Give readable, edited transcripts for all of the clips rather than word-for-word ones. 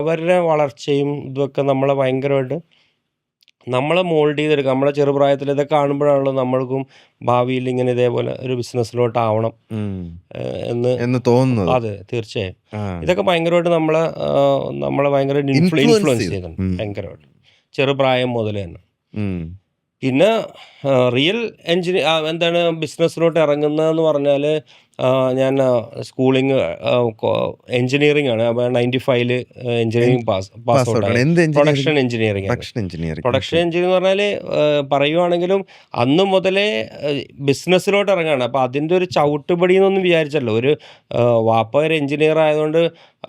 അവരുടെ വളർച്ചയും ഇതൊക്കെ നമ്മളെ ഭയങ്കരമായിട്ട് നമ്മളെ മോൾഡ് ചെയ്തെടുക്കുക. നമ്മളെ ചെറുപ്രായത്തിൽ ഇതൊക്കെ കാണുമ്പോഴാണല്ലോ നമ്മൾക്കും ഭാവിയിൽ ഇങ്ങനെ ഇതേപോലെ ഒരു ബിസിനസ്സിലോട്ടാവണം എന്ന് തോന്നുന്നത്. അതെ, തീർച്ചയായും. ഇതൊക്കെ ഭയങ്കരമായിട്ട് നമ്മളെ ഭയങ്കരമായിട്ട് ഇൻഫ്ലുവൻസ് ചെയ്തിട്ടുണ്ട്, ഭയങ്കരമായിട്ട് ചെറുപ്രായം മുതൽ തന്നെ. പിന്നെ റിയൽ എന്താണ് ബിസിനസ്സിലോട്ട് ഇറങ്ങുന്നതെന്ന് പറഞ്ഞാൽ ഞാൻ സ്കൂളിങ് എൻജിനീയറിംഗ് ആണ്. അപ്പോൾ 95 എൻജിനീയറിംഗ് പാസ് ഔട്ടായി. Production engineering. പ്രൊഡക്ഷൻ എൻജിനീയറിംഗ് എന്ന് പറഞ്ഞാൽ പറയുവാണെങ്കിലും അന്ന് മുതലേ ബിസിനസ്സിലോട്ട് ഇറങ്ങുകയാണ്. അപ്പോൾ അതിൻ്റെ ഒരു ചവിട്ടുപടി എന്നൊന്നും വിചാരിച്ചല്ലോ. ഒരു വാപ്പ ഒരു എൻജിനീയർ ആയതുകൊണ്ട്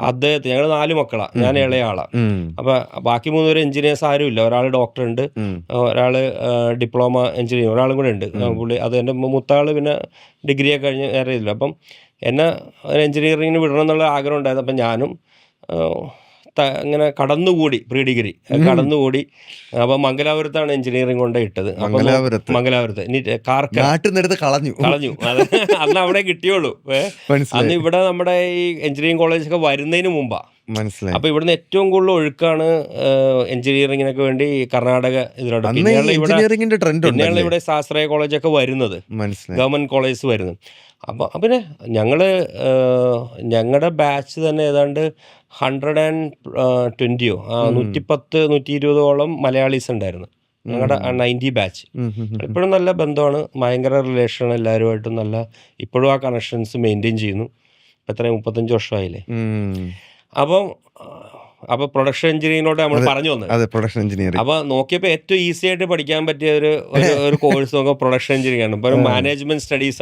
അദ്ദേഹത്തിന്, ഞങ്ങൾ 4 മക്കളാണ്, ഞാൻ ഇളയ ആളാണ്. അപ്പോൾ ബാക്കി 3 പേര് എൻജിനീയേഴ്സ് ആരും ഇല്ല. ഒരാൾ ഡോക്ടറുണ്ട്, ഒരാൾ ഡിപ്ലോമ എൻജിനീയർ, ഒരാളും കൂടെ ഉണ്ട് പുള്ളി. അത് എൻ്റെ മൂത്താൾ പിന്നെ ഡിഗ്രിയൊക്കെ കഴിഞ്ഞ് വേറെ ഇല്ല. അപ്പം എന്നെ ഒരു എൻജിനീയറിങ്ങിന് വിടണം എന്നുള്ള ആഗ്രഹം ഉണ്ടായിരുന്നു. അപ്പം ഞാനും ഇങ്ങനെ കടന്നുകൂടി, പ്രീ ഡിഗ്രി കടന്നുകൂടി. അപ്പം മംഗലാപുരത്താണ് എഞ്ചിനീയറിംഗ് കൊണ്ട് ഇട്ടത്. മംഗലാപുരത്ത് ഇനി കളഞ്ഞു. അത് അന്ന് അവിടെ കിട്ടിയുള്ളൂ. അന്ന് ഇവിടെ നമ്മുടെ ഈ എഞ്ചിനീയറിംഗ് കോളേജൊക്കെ വരുന്നതിന് മുമ്പാ. അപ്പൊ ഇവിടുന്ന് ഏറ്റവും കൂടുതൽ ഒഴുക്കാണ് എഞ്ചിനീയറിങ്ങിനൊക്കെ വേണ്ടി കർണാടക ഇതിലോട്ട്. പിന്നെയാണ് ഇവിടെ ശാസ്ത്രീയ കോളേജൊക്കെ വരുന്നത്, ഗവൺമെന്റ് കോളേജ് വരുന്നത്. അപ്പോൾ പിന്നെ ഞങ്ങളുടെ ബാച്ച് തന്നെ ഏതാണ്ട് 120 120 മലയാളീസ് ഉണ്ടായിരുന്നു ഞങ്ങളുടെ 90 ബാച്ച്. ഇപ്പോഴും നല്ല ബന്ധമാണ്, ഭയങ്കര റിലേഷൻ, എല്ലാവരുമായിട്ടും നല്ല ഇപ്പോഴും ആ കണക്ഷൻസ് മെയിൻറ്റെയിൻ ചെയ്യുന്നു. ഇപ്പം എത്രയും 35 വർഷമായില്ലേ. അപ്പോൾ പ്രൊഡക്ഷൻ എഞ്ചിനീയറിംഗിലോട്ട് നമ്മൾ പറഞ്ഞു വന്നത്. അപ്പോൾ നോക്കിയപ്പോൾ ഏറ്റവും ഈസി ആയിട്ട് പഠിക്കാൻ പറ്റിയ ഒരു കോഴ്സ് നോക്കുമ്പോൾ പ്രൊഡക്ഷൻ എഞ്ചിനീയറിംഗ് ആണ്. ഇപ്പോൾ മാനേജ്മെന്റ് സ്റ്റഡീസ്